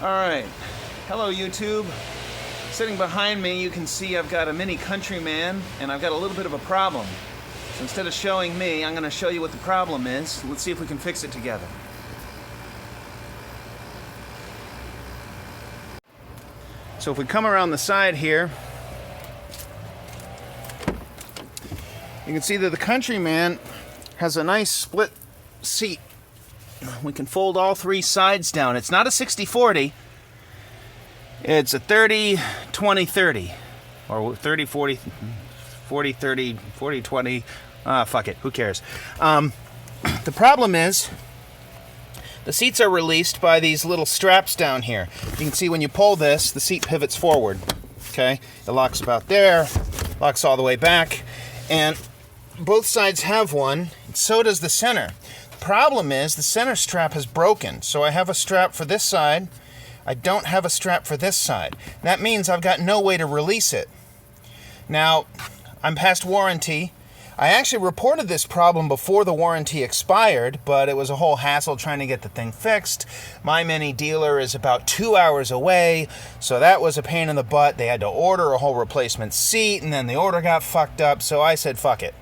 Alright, hello YouTube. Sitting behind me you can see I've got a MINI Countryman and I've got a little bit of a problem. So instead of showing me, I'm going to show you what the problem is. Let's see if we can fix it together. So if we come around the side here, you can see that the Countryman has a nice split seat. We can fold all three sides down. It's not a 60-40. It's a 30-20-30. Or 30-40, 40-30, 40-20. Fuck it. Who cares? The problem is the seats are released by these little straps down here. You can see when you pull this, the seat pivots forward. Okay? It locks about there, locks all the way back, and both sides have one, and so does the center. The problem is the center strap is broken, so I have a strap for this side. I don't have a strap for this side. That means I've got no way to release it. Now, I'm past warranty. I actually reported this problem before the warranty expired, but it was a whole hassle trying to get the thing fixed. My MINI dealer is about 2 hours away, so that was a pain in the butt. They had to order a whole replacement seat, and then the order got fucked up, so I said fuck it.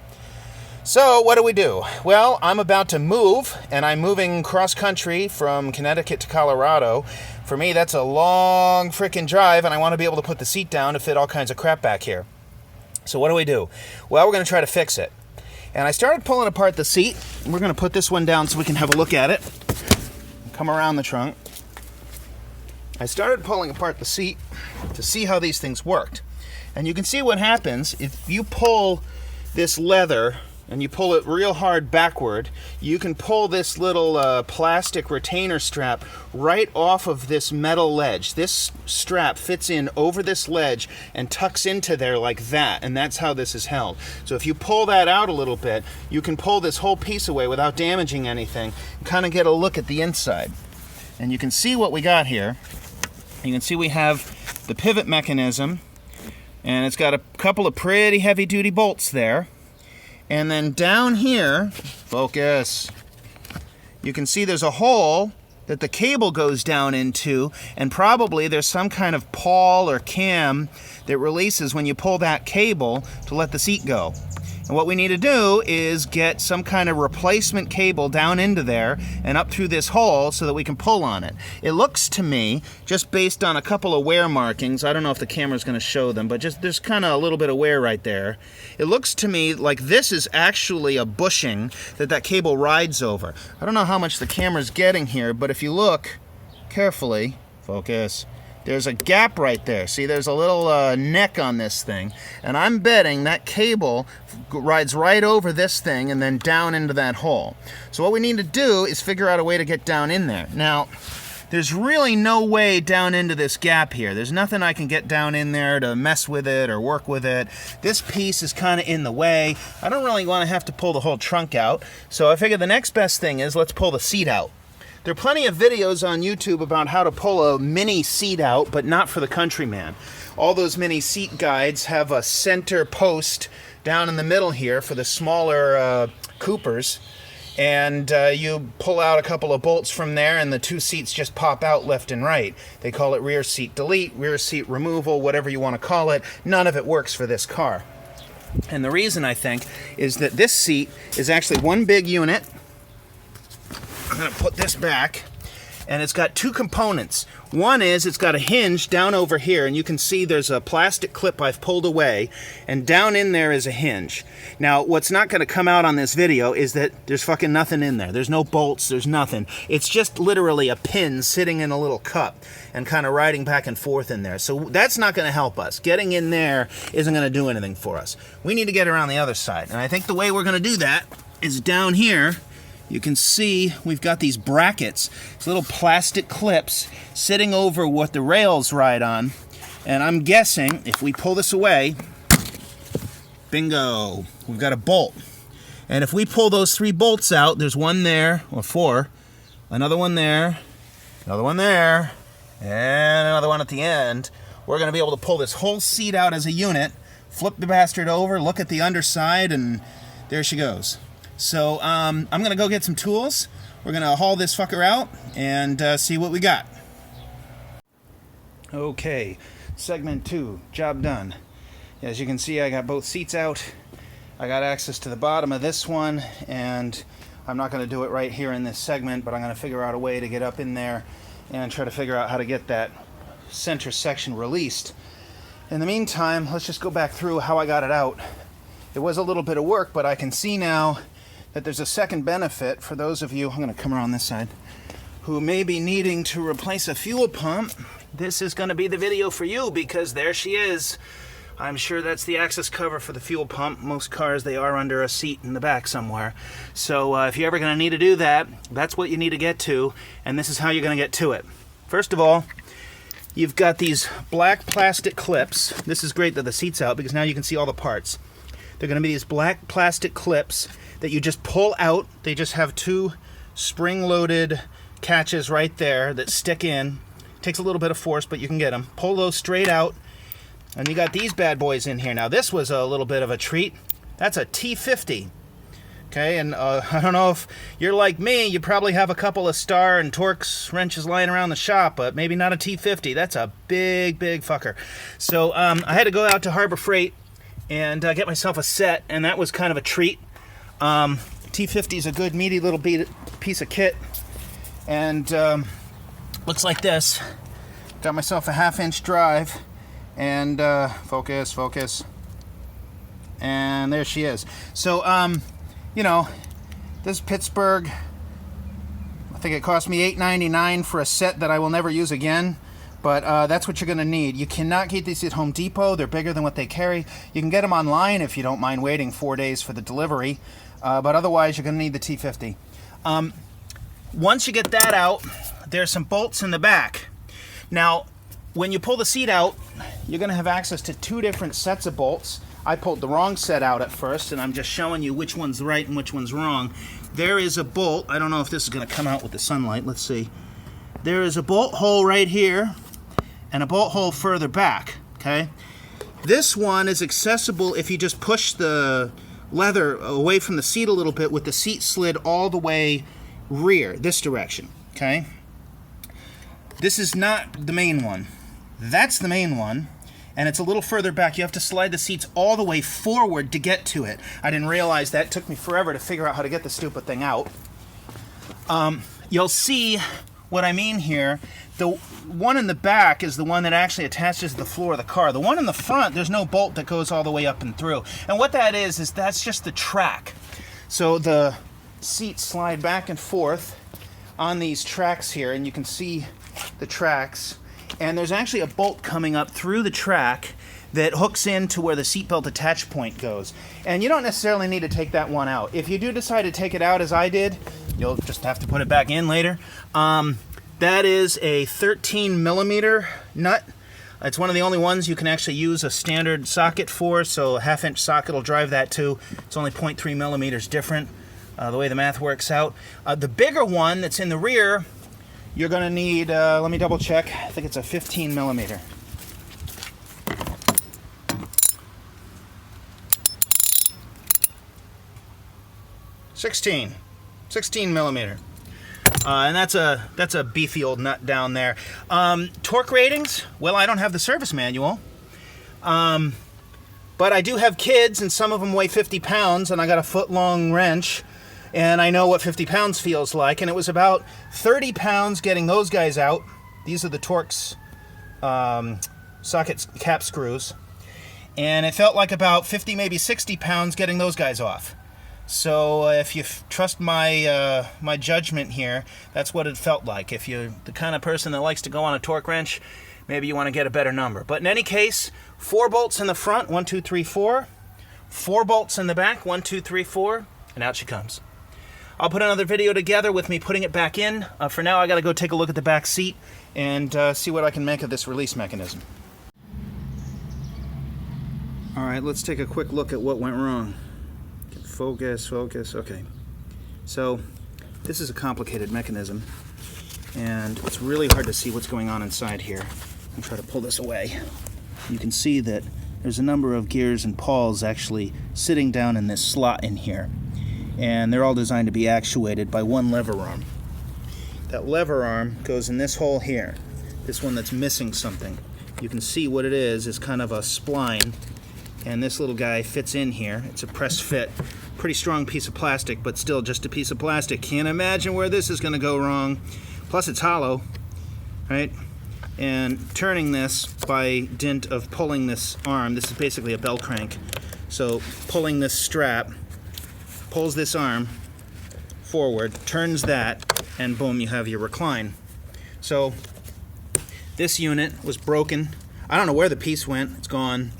So what do? Well, I'm about to move, and I'm moving cross-country from Connecticut to Colorado. For me, that's a long frickin' drive, and I want to be able to put the seat down to fit all kinds of crap back here. So what do? Well, we're going to try to fix it. And I started pulling apart the seat. We're going to put this one down so we can have a look at it. Come around the trunk. I started pulling apart the seat to see how these things worked. And you can see what happens if you pull this leather and you pull it real hard backward. You can pull this little plastic retainer strap right off of this metal ledge. This strap fits in over this ledge and tucks into there like that, and that's how this is held. So if you pull that out a little bit, you can pull this whole piece away without damaging anything and kind of get a look at the inside. And you can see what we got here. You can see we have the pivot mechanism, and it's got a couple of pretty heavy-duty bolts there. And then down here, focus, you can see there's a hole that the cable goes down into, and probably there's some kind of pawl or cam that releases when you pull that cable to let the seat go. And what we need to do is get some kind of replacement cable down into there and up through this hole so that we can pull on it. It looks to me, just based on a couple of wear markings, I don't know if the camera's going to show them, but just there's kind of a little bit of wear right there. It looks to me like this is actually a bushing that cable rides over. I don't know how much the camera's getting here, but if you look carefully, focus, there's a gap right there. See, there's a little neck on this thing. And I'm betting that cable rides right over this thing and then down into that hole. So what we need to do is figure out a way to get down in there. Now, there's really no way down into this gap here. There's nothing I can get down in there to mess with it or work with it. This piece is kind of in the way. I don't really want to have to pull the whole trunk out. So I figured the next best thing is let's pull the seat out. There are plenty of videos on YouTube about how to pull a MINI seat out, but not for the Countryman. All those MINI seat guides have a center post down in the middle here for the smaller Coopers, and you pull out a couple of bolts from there and the two seats just pop out left and right. They call it rear seat delete, rear seat removal, whatever you want to call it. None of it works for this car. And the reason, I think, is that this seat is actually one big unit. I'm going to put this back, and it's got two components. One is it's got a hinge down over here, and you can see there's a plastic clip I've pulled away, and down in there is a hinge. Now, what's not going to come out on this video is that there's fucking nothing in there. There's no bolts, there's nothing. It's just literally a pin sitting in a little cup and kind of riding back and forth in there. So that's not going to help us. Getting in there isn't going to do anything for us. We need to get around the other side, and I think the way we're going to do that is down here. You can see we've got these brackets, these little plastic clips sitting over what the rails ride on. And I'm guessing if we pull this away, bingo, we've got a bolt. And if we pull those three bolts out, there's one there, or four, another one there, another one there, and another one at the end. We're going to be able to pull this whole seat out as a unit, flip the bastard over, look at the underside, and there she goes. So I'm going to go get some tools. We're going to haul this fucker out and see what we got. Okay, segment 2, job done. As you can see, I got both seats out. I got access to the bottom of this one, and I'm not going to do it right here in this segment, but I'm going to figure out a way to get up in there and try to figure out how to get that center section released. In the meantime, let's just go back through how I got it out. It was a little bit of work, but I can see now that there's a second benefit for those of you, I'm going to come around this side, who may be needing to replace a fuel pump. This is going to be the video for you, because there she is. I'm sure that's the access cover for the fuel pump. Most cars, they are under a seat in the back somewhere. So if you're ever going to need to do that, that's what you need to get to, and this is how you're going to get to it. First of all, you've got these black plastic clips. This is great that the seat's out, because now you can see all the parts. They're going to be these black plastic clips that you just pull out. They just have 2 spring-loaded catches right there that stick in. Takes a little bit of force, but you can get them. Pull those straight out, and you got these bad boys in here. Now, this was a little bit of a treat. That's a T50. Okay, and I don't know if you're like me, you probably have a couple of Star and Torx wrenches lying around the shop, but maybe not a T50. That's a big, big fucker. So I had to go out to Harbor Freight and get myself a set, and that was kind of a treat. T50 is a good, meaty little piece of kit, and looks like this. Got myself a 1/2-inch drive, and focus, and there she is. So, you know, this Pittsburgh, I think it cost me $8.99 for a set that I will never use again. But that's what you're going to need. You cannot get these at Home Depot. They're bigger than what they carry. You can get them online if you don't mind waiting 4 days for the delivery. But otherwise, you're going to need the T50. Once you get that out, there's some bolts in the back. Now, when you pull the seat out, you're going to have access to 2 different sets of bolts. I pulled the wrong set out at first, and I'm just showing you which one's right and which one's wrong. There is a bolt. I don't know if this is going to come out with the sunlight. Let's see. There is a bolt hole right here, and a bolt hole further back, okay? This one is accessible if you just push the leather away from the seat a little bit with the seat slid all the way rear, this direction, okay? This is not the main one. That's the main one, and it's a little further back. You have to slide the seats all the way forward to get to it. I didn't realize that. It took me forever to figure out how to get the stupid thing out. You'll see what I mean here. The one in the back is the one that actually attaches to the floor of the car. The one in the front, there's no bolt that goes all the way up and through. And what that is that's just the track. So the seats slide back and forth on these tracks here, and you can see the tracks. And there's actually a bolt coming up through the track that hooks into where the seatbelt attach point goes. And you don't necessarily need to take that one out. If you do decide to take it out, as I did, you'll just have to put it back in later. That is a 13mm nut. It's one of the only ones you can actually use a standard socket for, so a 1/2-inch socket will drive that too. It's only 0.3 millimeters different, the way the math works out. The bigger one that's in the rear, you're going to need, let me double check, I think it's a 15mm. Sixteen millimeter. And that's a beefy old nut down there. Torque ratings, well, I don't have the service manual. But I do have kids, and some of them weigh 50 pounds, and I got a foot-long wrench, and I know what 50 pounds feels like, and it was about 30 pounds getting those guys out. These are the Torx socket cap screws. And it felt like about 50, maybe 60 pounds getting those guys off. So if you trust my my judgment here, that's what it felt like. If you're the kind of person that likes to go on a torque wrench, maybe you want to get a better number. But in any case, 4 bolts in the front, 1, 2, 3, 4. 4 bolts in the back, 1, 2, 3, 4, and out she comes. I'll put another video together with me putting it back in. For now, I got to go take a look at the back seat and see what I can make of this release mechanism. All right, let's take a quick look at what went wrong. Focus, okay. So, this is a complicated mechanism, and it's really hard to see what's going on inside here. I'll try to pull this away. You can see that there's a number of gears and pawls actually sitting down in this slot in here, and they're all designed to be actuated by one lever arm. That lever arm goes in this hole here, this one that's missing something. you can see what it is kind of a spline, and this little guy fits in here. It's a press fit. Pretty strong piece of plastic, but still just a piece of plastic. Can't imagine where this is going to go wrong. Plus it's hollow, right? And turning this by dint of pulling this arm, this is basically a bell crank. So pulling this strap, pulls this arm forward, turns that, and boom, you have your recline. So this unit was broken. I don't know where the piece went. It's gone.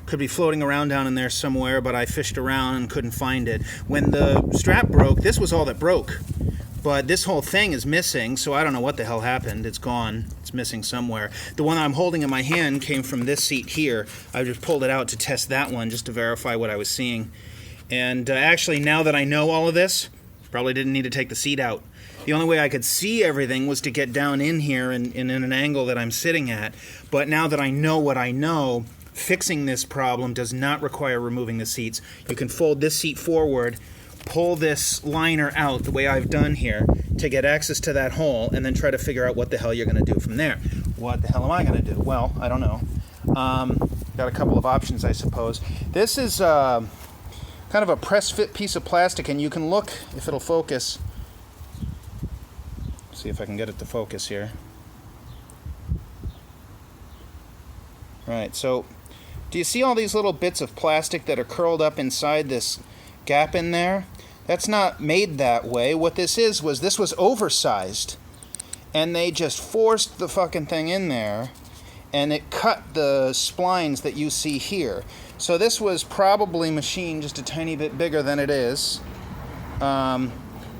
Could be floating around down in there somewhere, but I fished around and couldn't find it. When the strap broke, this was all that broke. But this whole thing is missing, so I don't know what the hell happened. It's gone. It's missing somewhere. The one I'm holding in my hand came from this seat here. I just pulled it out to test that one just to verify what I was seeing. And actually, now that I know all of this, probably didn't need to take the seat out. The only way I could see everything was to get down in here and in an angle that I'm sitting at. But now that I know what I know, fixing this problem does not require removing the seats. You can fold this seat forward, pull this liner out the way I've done here to get access to that hole, and then try to figure out what the hell you're going to do from there. What the hell am I going to do? Well, I don't know. Got a couple of options, I suppose. This is kind of a press fit piece of plastic, and you can look if it'll focus. See if I can get it to focus here. Right, so do you see all these little bits of plastic that are curled up inside this gap in there? That's not made that way. What this was this was oversized, and they just forced the fucking thing in there, and it cut the splines that you see here. So this was probably machined just a tiny bit bigger than it is.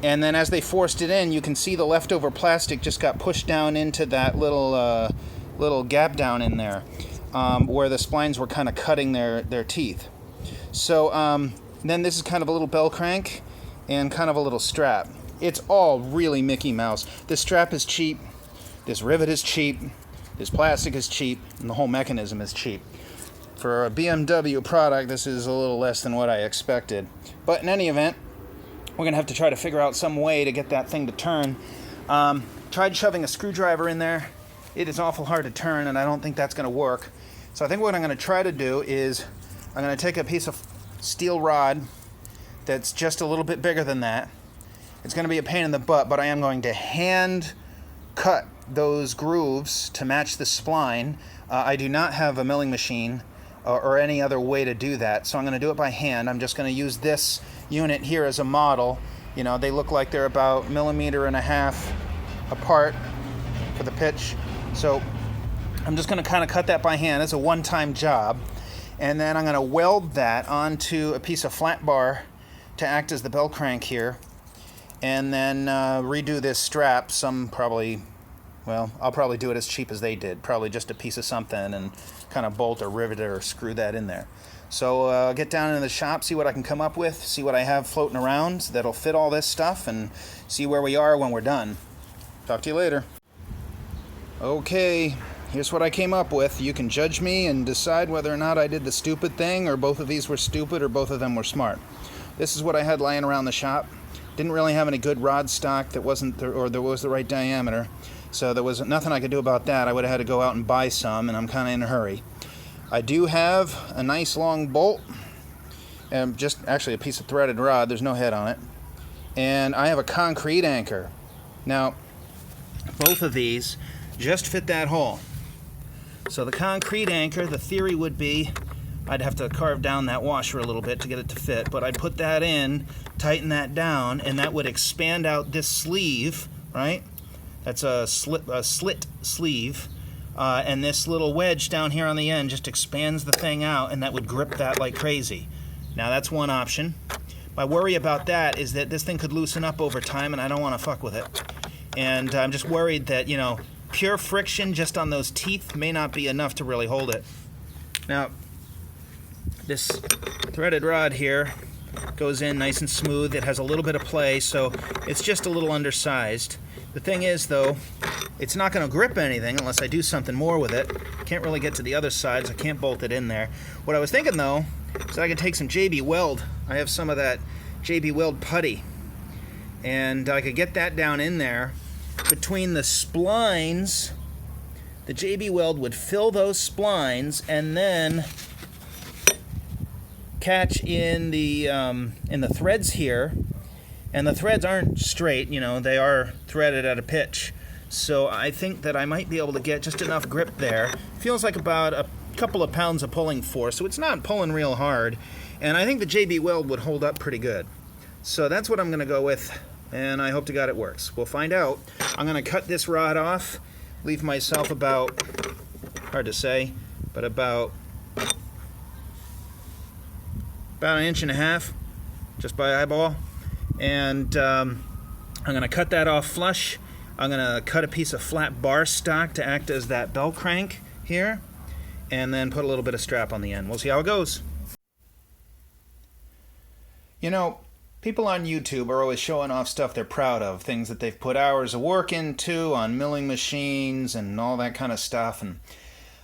And then as they forced it in, you can see the leftover plastic just got pushed down into that little gap down in there, where the splines were kind of cutting their teeth. So then this is kind of a little bell crank and kind of a little strap. It's all really Mickey Mouse. This strap is cheap, this rivet is cheap, this plastic is cheap, and the whole mechanism is cheap. For a BMW product, this is a little less than what I expected. But in any event, we're going to have to try to figure out some way to get that thing to turn. Tried shoving a screwdriver in there. It is awful hard to turn, and I don't think that's going to work. So I think what I'm going to try to do is I'm going to take a piece of steel rod that's just a little bit bigger than that. It's going to be a pain in the butt, but I am going to hand cut those grooves to match the spline. I do not have a milling machine or any other way to do that, so I'm going to do it by hand. I'm just going to use this unit here as a model. You know, they look like they're about 1.5 millimeters apart for the pitch. So I'm just going to kind of cut that by hand. It's a one-time job. And then I'm going to weld that onto a piece of flat bar to act as the bell crank here. And then redo this strap. I'll probably do it as cheap as they did. Probably just a piece of something and kind of bolt or rivet or screw that in there. So I'll get down into the shop, see what I can come up with, see what I have floating around that'll fit all this stuff, and see where we are when we're done. Talk to you later. Okay, here's what I came up with. You can judge me and decide whether or not I did the stupid thing, or both of these were stupid, or both of them were smart. This is what I had lying around the shop. Didn't really have any good rod stock that wasn't there was the right diameter, so there was nothing I could do about that. I would have had to go out and buy some, and I'm kind of in a hurry. I do have a nice long bolt, and just actually a piece of threaded rod. There's no head on it. And I have a concrete anchor. Now, both of these just fit that hole. So the concrete anchor, the theory would be I'd have to carve down that washer a little bit to get it to fit, but I'd put that in, tighten that down, and that would expand out this sleeve, right? That's a slit sleeve. And this little wedge down here on the end just expands the thing out, and that would grip that like crazy. Now that's one option. My worry about that is that this thing could loosen up over time, and I don't want to fuck with it. And I'm just worried that, you know, pure friction just on those teeth may not be enough to really hold it. Now, this threaded rod here goes in nice and smooth. It has a little bit of play, so it's just a little undersized. The thing is, though, it's not going to grip anything unless I do something more with it. Can't really get to the other side, so I can't bolt it in there. What I was thinking, though, is I could take some JB Weld. I have some of that JB Weld putty, and I could get that down in there between the splines the JB Weld would fill those splines and then catch in the threads here. And the threads aren't straight, you know, they are threaded at a pitch. So I think that I might be able to get just enough grip there. Feels like about a couple of pounds of pulling force, so it's not pulling real hard. And I think the JB Weld would hold up pretty good. So that's what I'm going to go with, and I hope to God it works. We'll find out. I'm going to cut this rod off, leave myself about, hard to say, but about 1.5 inches, just by eyeball. And I'm going to cut that off flush. I'm going to cut a piece of flat bar stock to act as that bell crank here, and then put a little bit of strap on the end. We'll see how it goes. You know, people on YouTube are always showing off stuff they're proud of, things that they've put hours of work into on milling machines and all that kind of stuff. And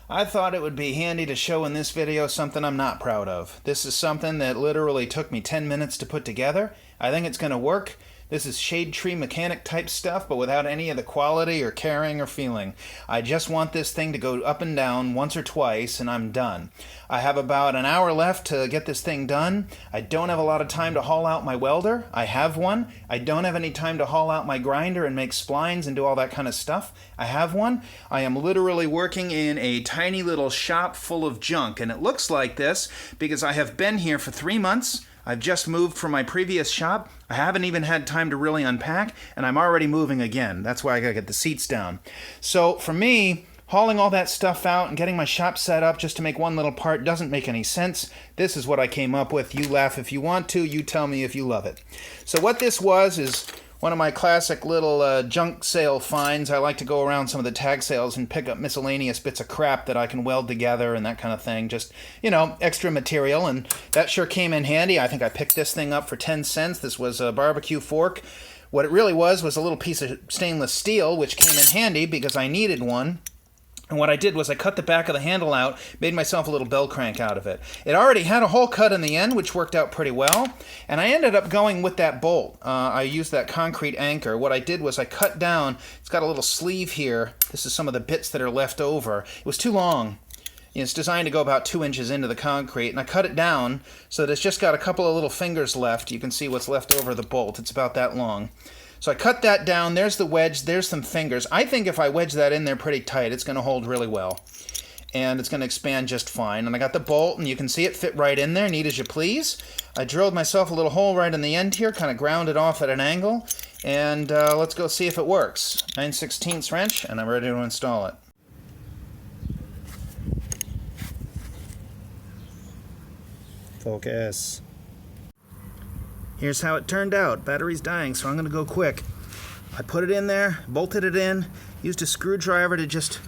I thought it would be handy to show in this video something I'm not proud of. This is something that literally took me 10 minutes to put together. I think it's going to work. This is shade tree mechanic type stuff, but without any of the quality or caring or feeling. I just want this thing to go up and down once or twice, and I'm done. I have about an hour left to get this thing done. I don't have a lot of time to haul out my welder. I have one. I don't have any time to haul out my grinder and make splines and do all that kind of stuff. I have one. I am literally working in a tiny little shop full of junk, and it looks like this because I have been here for 3 months. I've just moved from my previous shop. I haven't even had time to really unpack, and I'm already moving again. That's why I gotta get the seats down. So for me, hauling all that stuff out and getting my shop set up just to make one little part doesn't make any sense. This is what I came up with. You laugh if you want to. You tell me if you love it. So what this was is one of my classic little junk sale finds. I like to go around some of the tag sales and pick up miscellaneous bits of crap that I can weld together and that kind of thing. Just, you know, extra material, and that sure came in handy. I think I picked this thing up for 10 cents. This was a barbecue fork. What it really was a little piece of stainless steel, which came in handy because I needed one. And what I did was I cut the back of the handle out, made myself a little bell crank out of it. It already had a hole cut in the end, which worked out pretty well. And I ended up going with that bolt. I used that concrete anchor. What I did was I cut down, it's got a little sleeve here. This is some of the bits that are left over. It was too long. It's designed to go about 2 inches into the concrete, and I cut it down so that it's just got a couple of little fingers left. You can see what's left over the bolt. It's about that long. So I cut that down. There's the wedge. There's some fingers. I think if I wedge that in there pretty tight, it's going to hold really well. And it's going to expand just fine. And I got the bolt, and you can see it fit right in there, neat as you please. I drilled myself a little hole right in the end here, kind of ground it off at an angle. And let's go see if it works. 9/16 wrench, and I'm ready to install it. Focus. Here's how it turned out. Battery's dying, so I'm going to go quick. I put it in there, bolted it in, used a screwdriver to just